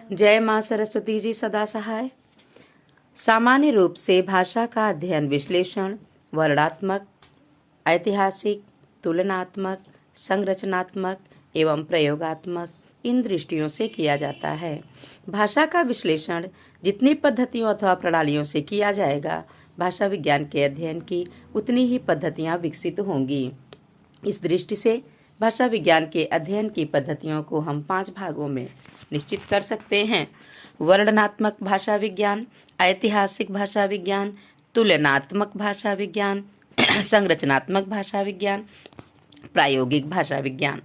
जय माँ सरस्वती जी सदा सहाय। सामान्य रूप से भाषा का अध्ययन विश्लेषण, वर्णात्मक, ऐतिहासिक, तुलनात्मक, संरचनात्मक एवं प्रयोगात्मक इन दृष्टियों से किया जाता है। भाषा का विश्लेषण जितनी पद्धतियों अथवा प्रणालियों से किया जाएगा, भाषा विज्ञान के अध्ययन की उतनी ही पद्धतियाँ विकसित होंगी। इस दृष्टि से भाषा विज्ञान के अध्ययन की पद्धतियों को हम 5 भागों में निश्चित कर सकते हैं। वर्णनात्मक भाषा विज्ञान, ऐतिहासिक भाषा विज्ञान, तुलनात्मक भाषा विज्ञान, संरचनात्मक भाषा विज्ञान, प्रायोगिक भाषा विज्ञान।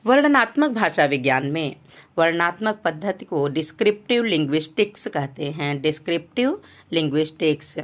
वर्णनात्मक भाषा विज्ञान में वर्णनात्मक पद्धति को डिस्क्रिप्टिव लिंग्विस्टिक्स कहते हैं। डिस्क्रिप्टिव लिंग्विस्टिक्स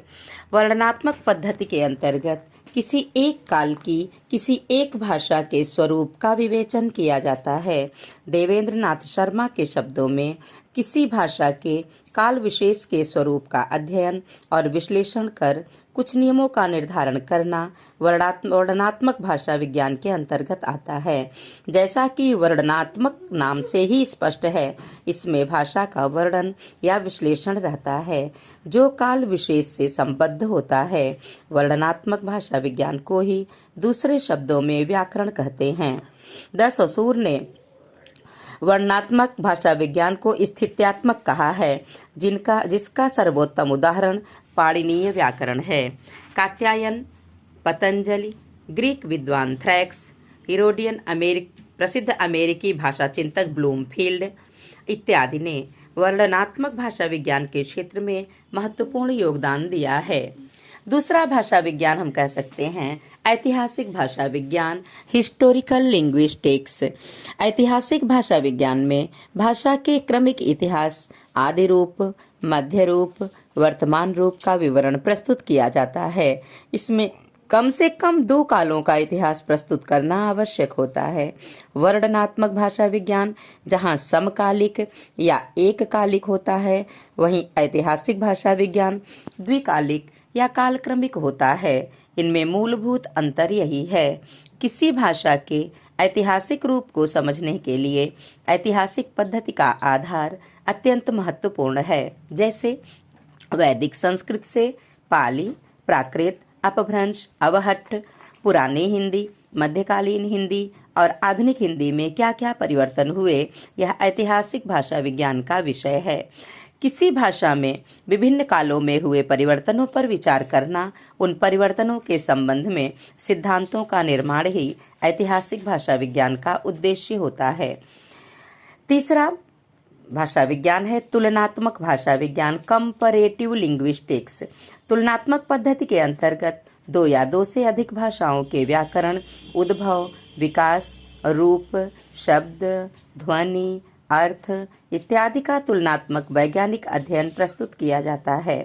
वर्णनात्मक पद्धति के अंतर्गत किसी एक काल की किसी एक भाषा के स्वरूप का विवेचन किया जाता है। देवेंद्र नाथ शर्मा के शब्दों में किसी भाषा के काल विशेष के स्वरूप का अध्ययन और विश्लेषण कर कुछ नियमों का निर्धारण करना वर्णनात्मक भाषा विज्ञान के अंतर्गत आता है। जैसा कि वर्णनात्मक नाम से ही स्पष्ट है, इसमें भाषा का वर्णन या विश्लेषण रहता है जो काल विशेष से संबद्ध होता है। वर्णनात्मक भाषा विज्ञान को ही दूसरे शब्दों में व्याकरण कहते हैं। द ससूर ने वर्णनात्मक भाषा विज्ञान को स्थित्यात्मक कहा है, जिसका सर्वोत्तम उदाहरण पाणिनीय व्याकरण है। कात्यायन, पतंजलि, ग्रीक विद्वान थ्रैक्स, हिरोडियन, प्रसिद्ध अमेरिकी भाषा चिंतक ब्लूमफील्ड इत्यादि ने वर्णनात्मक भाषा विज्ञान के क्षेत्र में महत्वपूर्ण योगदान दिया है। दूसरा भाषा विज्ञान हम कह सकते हैं ऐतिहासिक भाषा विज्ञान, हिस्टोरिकल लिंग्विस्टिक्स। ऐतिहासिक भाषा विज्ञान में भाषा के क्रमिक इतिहास, आदि रूप, मध्य रूप, वर्तमान रूप का विवरण प्रस्तुत किया जाता है। इसमें कम से कम 2 कालों का इतिहास प्रस्तुत करना आवश्यक होता है। वर्णनात्मक भाषा विज्ञान जहां समकालिक या एककालिक होता है, वहीं ऐतिहासिक भाषा विज्ञान द्विकालिक या कालक्रमिक होता है। इनमें मूलभूत अंतर यही है। किसी भाषा के ऐतिहासिक रूप को समझने के लिए ऐतिहासिक पद्धति का आधार अत्यंत महत्वपूर्ण है। जैसे वैदिक संस्कृत से पाली, प्राकृत, अपभ्रंश, अवहट्ट, पुरानी हिंदी, मध्यकालीन हिंदी और आधुनिक हिंदी में क्या क्या परिवर्तन हुए, यह ऐतिहासिक भाषा विज्ञान का विषय है। किसी भाषा में विभिन्न कालों में हुए परिवर्तनों पर विचार करना, उन परिवर्तनों के संबंध में सिद्धांतों का निर्माण ही ऐतिहासिक भाषा विज्ञान का उद्देश्य होता है। तीसरा भाषा विज्ञान है तुलनात्मक भाषा विज्ञान, कंपैरेटिव लिंग्विस्टिक्स। तुलनात्मक पद्धति के अंतर्गत 2 या 2 से अधिक भाषाओं के व्याकरण, उद्भव, विकास, रूप, शब्द, ध्वनि, अर्थ इत्यादि का तुलनात्मक वैज्ञानिक अध्ययन प्रस्तुत किया जाता है।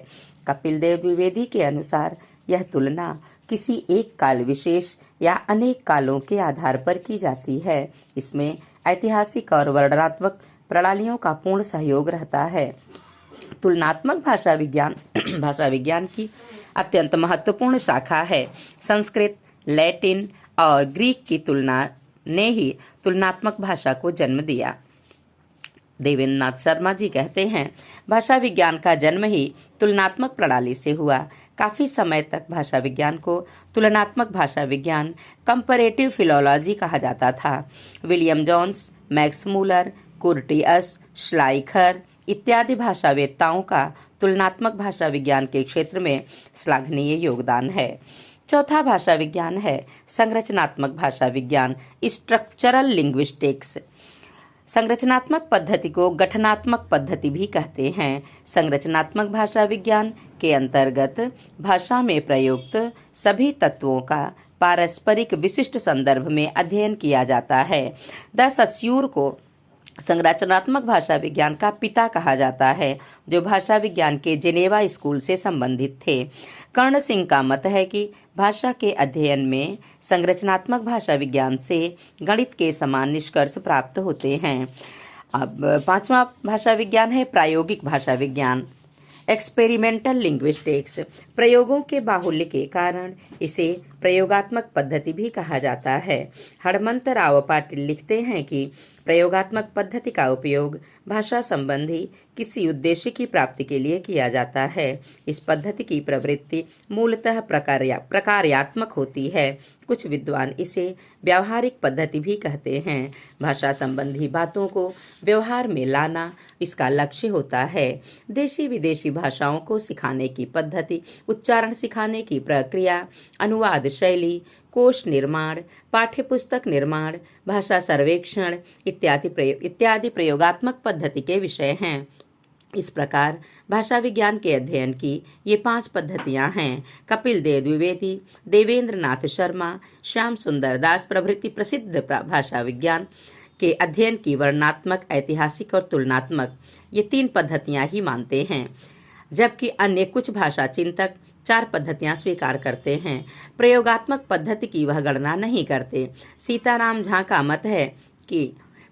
कपिल देव द्विवेदी के अनुसार यह तुलना किसी एक काल विशेष या अनेक कालों के आधार पर की जाती है। इसमें ऐतिहासिक और वर्णनात्मक प्रणालियों का पूर्ण सहयोग रहता है। तुलनात्मक भाषा विज्ञान की अत्यंत महत्वपूर्ण शाखा है। संस्कृत, लैटिन और ग्रीक की तुलना ने ही तुलनात्मक भाषा को जन्म दिया। देवेंद्र नाथ शर्मा जी कहते हैं, भाषा विज्ञान का जन्म ही तुलनात्मक प्रणाली से हुआ। काफी समय तक भाषा विज्ञान को तुलनात्मक भाषा विज्ञान, कंपैरेटिव फिलोलॉजी कहा जाता था। विलियम जोन्स, मैक्स मूलर, कुर्टियस, श्लाइखर इत्यादि भाषावेत्ताओं का तुलनात्मक भाषा विज्ञान के क्षेत्र में श्लाघनीय योगदान है। चौथा भाषा विज्ञान है संरचनात्मक भाषा विज्ञान, स्ट्रक्चरल लिंग्विस्टिक्स। संरचनात्मक पद्धति को गठनात्मक पद्धति भी कहते हैं। संरचनात्मक भाषा विज्ञान के अंतर्गत भाषा में प्रयुक्त सभी तत्वों का पारस्परिक विशिष्ट संदर्भ में अध्ययन किया जाता है। द सस्यूर को संरचनात्मक भाषा विज्ञान का पिता कहा जाता है, जो भाषा विज्ञान के जेनेवा स्कूल से संबंधित थे। कर्ण सिंह का मत है कि भाषा के अध्ययन में संरचनात्मक भाषा विज्ञान से गणित के समान निष्कर्ष प्राप्त होते हैं। अब 5वां भाषा विज्ञान है प्रायोगिक भाषा विज्ञान, एक्सपेरिमेंटल लिंग्विस्टिक्स। प्रयोगों के बाहुल्य के कारण इसे प्रयोगात्मक पद्धति भी कहा जाता है। हनुमंतराव पाटिल लिखते हैं कि प्रयोगात्मक पद्धति का उपयोग भाषा संबंधी किसी उद्देश्य की प्राप्ति के लिए किया जाता है। इस पद्धति की प्रवृत्ति मूलतः प्रकार्यात्मक होती है। कुछ विद्वान इसे व्यावहारिक पद्धति भी कहते हैं। भाषा संबंधी बातों को व्यवहार में लाना इसका लक्ष्य होता है। देशी विदेशी भाषाओं को सिखाने की पद्धति, उच्चारण सिखाने की प्रक्रिया, अनुवाद शैली, कोश निर्माण, पाठ्यपुस्तक निर्माण, भाषा सर्वेक्षण इत्यादि प्रयोगात्मक पद्धति के विषय हैं। इस प्रकार भाषा विज्ञान के अध्ययन की ये 5 पद्धतियां हैं। कपिल देव द्विवेदी, देवेंद्र नाथ शर्मा, श्याम सुंदर दास प्रभृति प्रसिद्ध भाषा विज्ञान के अध्ययन की वर्णनात्मक, ऐतिहासिक और तुलनात्मक ये 3 पद्धतियां ही मानते हैं, जबकि अन्य कुछ भाषा चिंतक 4 पद्धतियां स्वीकार करते हैं। प्रयोगात्मक पद्धति की वह गणना नहीं करते। सीताराम झा का मत है कि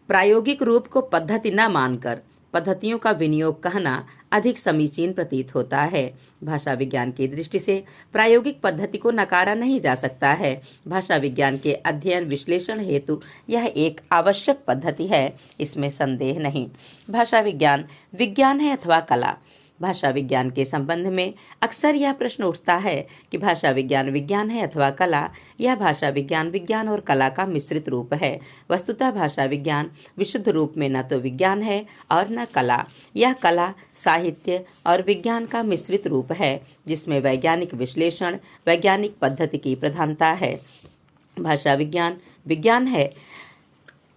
प्रायोगिक रूप को पद्धति न मानकर पद्धतियों का विनियोग कहना अधिक समीचीन प्रतीत होता है। भाषा विज्ञान की दृष्टि से प्रायोगिक पद्धति को नकारा नहीं जा सकता है। भाषा विज्ञान के अध्ययन विश्लेषण हेतु यह एक आवश्यक पद्धति है, इसमें संदेह नहीं। भाषा विज्ञान विज्ञान है अथवा कला? भाषा विज्ञान के संबंध में अक्सर यह प्रश्न उठता है कि भाषा विज्ञान विज्ञान है अथवा कला? यह भाषा विज्ञान विज्ञान और कला का मिश्रित रूप है। वस्तुतः भाषा विज्ञान विशुद्ध रूप में न तो विज्ञान है और न कला। यह कला, साहित्य और विज्ञान का मिश्रित रूप है, जिसमें वैज्ञानिक विश्लेषण, वैज्ञानिक पद्धति की प्रधानता है। भाषा विज्ञान विज्ञान है।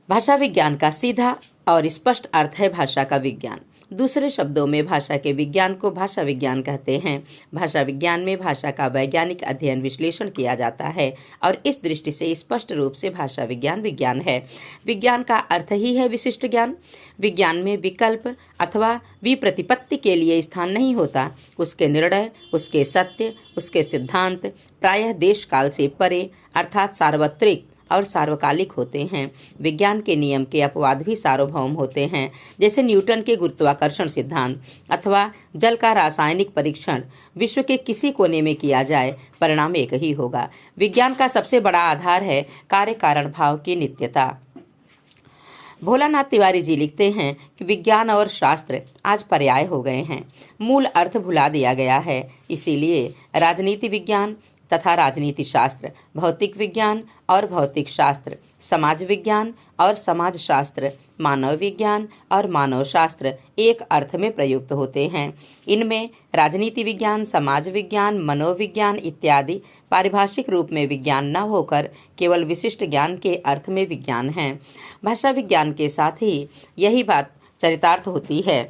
भाषा विज्ञान का सीधा और स्पष्ट अर्थ है भाषा का विज्ञान। दूसरे शब्दों में भाषा के विज्ञान को भाषा विज्ञान कहते हैं। भाषा विज्ञान में भाषा का वैज्ञानिक अध्ययन विश्लेषण किया जाता है और इस दृष्टि से स्पष्ट रूप से भाषा विज्ञान विज्ञान है। विज्ञान का अर्थ ही है विशिष्ट ज्ञान। विज्ञान में विकल्प अथवा विप्रतिपत्ति के लिए स्थान नहीं होता। उसके निर्णय, उसके सत्य, उसके सिद्धांत प्रायः देश काल से परे अर्थात सार्वत्रिक और सार्वकालिक होते हैं। विज्ञान के नियम के अपवाद भी सार्वभौम होते हैं, जैसे न्यूटन के गुरुत्वाकर्षण सिद्धांत अथवा जल का रासायनिक परीक्षण विश्व के किसी कोने में किया जाए, परिणाम एक ही होगा। विज्ञान का सबसे बड़ा आधार है कार्य कारण भाव की नित्यता। भोलानाथ तिवारी जी लिखते हैं कि विज्ञान और शास्त्र आज पर्याय हो गए हैं, मूल अर्थ भुला दिया गया है। इसीलिए राजनीति विज्ञान तथा राजनीति शास्त्र, भौतिक विज्ञान और भौतिक शास्त्र, समाज विज्ञान और समाज शास्त्र, मानव विज्ञान और मानव शास्त्र एक अर्थ में प्रयुक्त होते हैं। इनमें राजनीति विज्ञान, समाज विज्ञान, मनोविज्ञान इत्यादि पारिभाषिक रूप में विज्ञान न होकर केवल विशिष्ट ज्ञान के अर्थ में विज्ञान है। भाषा विज्ञान के साथ ही यही बात चरितार्थ होती है।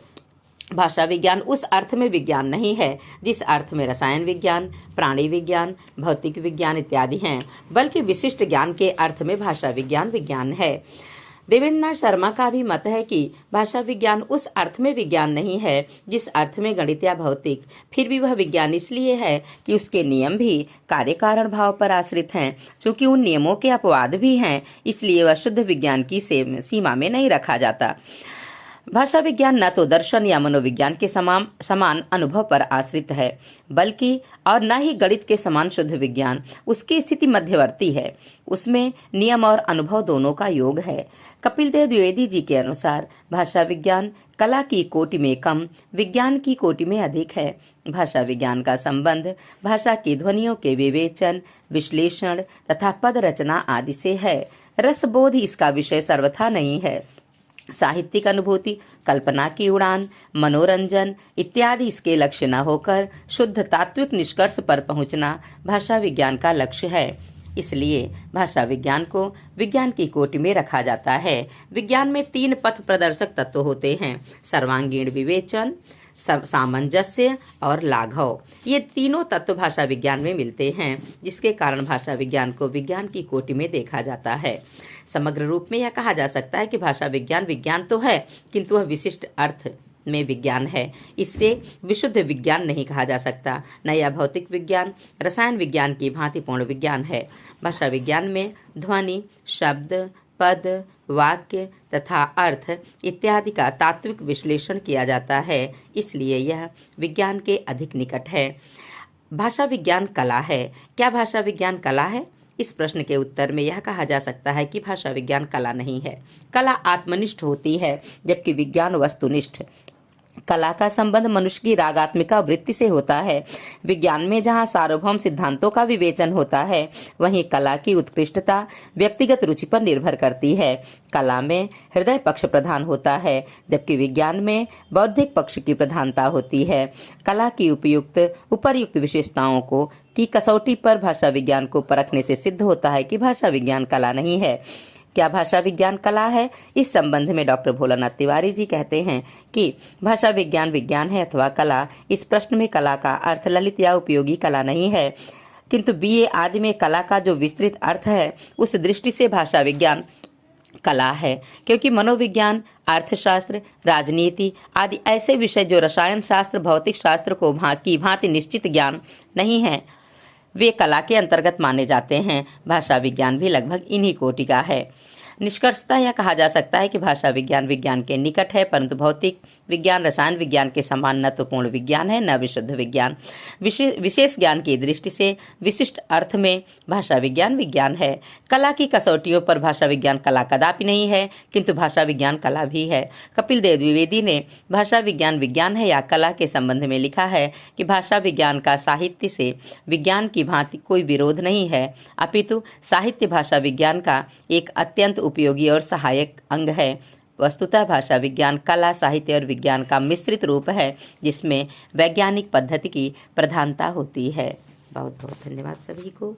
भाषा विज्ञान उस अर्थ में विज्ञान नहीं है जिस अर्थ में रसायन विज्ञान, प्राणी विज्ञान, भौतिक विज्ञान इत्यादि हैं, बल्कि विशिष्ट ज्ञान के अर्थ में भाषा विज्ञान विज्ञान है। देवेंद्र नाथ शर्मा का भी मत है कि भाषा विज्ञान उस अर्थ में विज्ञान नहीं है जिस अर्थ में गणित या भौतिक। फिर भी वह विज्ञान इसलिए है कि उसके नियम भी कार्य कारण भाव पर आश्रित हैं। चूंकि उन नियमों के अपवाद भी हैं, इसलिए वह शुद्ध विज्ञान की सीमा में नहीं रखा जाता। भाषा विज्ञान न तो दर्शन या मनोविज्ञान के समान अनुभव पर आश्रित है, बल्कि और न ही गणित के समान शुद्ध विज्ञान। उसकी स्थिति मध्यवर्ती है। उसमें नियम और अनुभव दोनों का योग है। कपिल देव द्विवेदी जी के अनुसार भाषा विज्ञान कला की कोटि में कम, विज्ञान की कोटि में अधिक है। भाषा विज्ञान का संबंध भाषा की ध्वनियों के विवेचन, विश्लेषण तथा पद रचना आदि से है। रसबोध इसका विषय सर्वथा नहीं है। साहित्यिक अनुभूति, कल्पना की उड़ान, मनोरंजन इत्यादि इसके लक्ष्य न होकर शुद्ध तात्विक निष्कर्ष पर पहुंचना भाषा विज्ञान का लक्ष्य है। इसलिए भाषा विज्ञान को विज्ञान की कोटि में रखा जाता है। विज्ञान में 3 पथ प्रदर्शक तत्व होते हैं: सर्वांगीण विवेचन, सामंजस्य और लाघव। ये तीनों तत्व भाषा विज्ञान में मिलते हैं, जिसके कारण भाषा विज्ञान को विज्ञान की कोटि में देखा जाता है। समग्र रूप में यह कहा जा सकता है कि भाषा विज्ञान विज्ञान तो है, किंतु वह विशिष्ट अर्थ में विज्ञान है। इससे विशुद्ध विज्ञान नहीं कहा जा सकता। न यह भौतिक विज्ञान, रसायन विज्ञान की भांति पूर्ण विज्ञान है। भाषा विज्ञान में ध्वनि, शब्द, पद, वाक्य तथा अर्थ इत्यादि का तात्विक विश्लेषण किया जाता है। इसलिए यह विज्ञान के अधिक निकट है। भाषा विज्ञान कला है। क्या भाषा विज्ञान कला है? इस प्रश्न के उत्तर में यह कहा जा सकता है कि भाषा विज्ञान कला नहीं है। कला आत्मनिष्ठ होती है, जबकि विज्ञान वस्तुनिष्ठ। कला का संबंध मनुष्य की रागात्मिका वृत्ति से होता है। विज्ञान में जहाँ सार्वभौम सिद्धांतों का विवेचन होता है, वहीं कला की उत्कृष्टता व्यक्तिगत रुचि पर निर्भर करती है। कला में हृदय पक्ष प्रधान होता है, जबकि विज्ञान में बौद्धिक पक्ष की प्रधानता होती है। कला की उपर्युक्त विशेषताओं की कसौटी पर भाषा विज्ञान को परखने से सिद्ध होता है कि भाषा विज्ञान कला नहीं है। क्या भाषा विज्ञान कला है? इस संबंध में डॉक्टर भोलानाथ तिवारी जी कहते हैं कि भाषा विज्ञान विज्ञान है अथवा कला। इस प्रश्न में कला का अर्थ ललित या उपयोगी कला नहीं है, किंतु BA आदि में कला का जो विस्तृत अर्थ है, उस दृष्टि से भाषा विज्ञान कला है। क्योंकि मनोविज्ञान, अर्थशास्त्र, राजनीति आदि ऐसे विषय जो रसायन शास्त्र, भौतिक शास्त्र को की भांति निश्चित ज्ञान नहीं है, वे कला के अंतर्गत माने जाते हैं। भाषा विज्ञान भी लगभग इन्हीं कोटि का है। निष्कर्षतः यह कहा जा सकता है कि भाषा विज्ञान विज्ञान के निकट है, परंतु भौतिक विज्ञान रसायन विज्ञान के समान न तो पूर्ण विज्ञान है न विशुद्ध विज्ञान। विशेष ज्ञान की दृष्टि से विशिष्ट अर्थ में भाषा विज्ञान विज्ञान है। कला की कसौटियों पर भाषा विज्ञान कला कदापि नहीं है, किंतु भाषा विज्ञान कला भी है। कपिल देव द्विवेदी ने भाषा विज्ञान विज्ञान है या कला के संबंध में लिखा है कि भाषा विज्ञान का साहित्य से विज्ञान की भांति कोई विरोध नहीं है, अपितु साहित्य भाषा विज्ञान का एक अत्यंत उपयोगी और सहायक अंग है। वस्तुतः भाषा विज्ञान कला, साहित्य और विज्ञान का मिश्रित रूप है, जिसमें वैज्ञानिक पद्धति की प्रधानता होती है। बहुत बहुत धन्यवाद सभी को।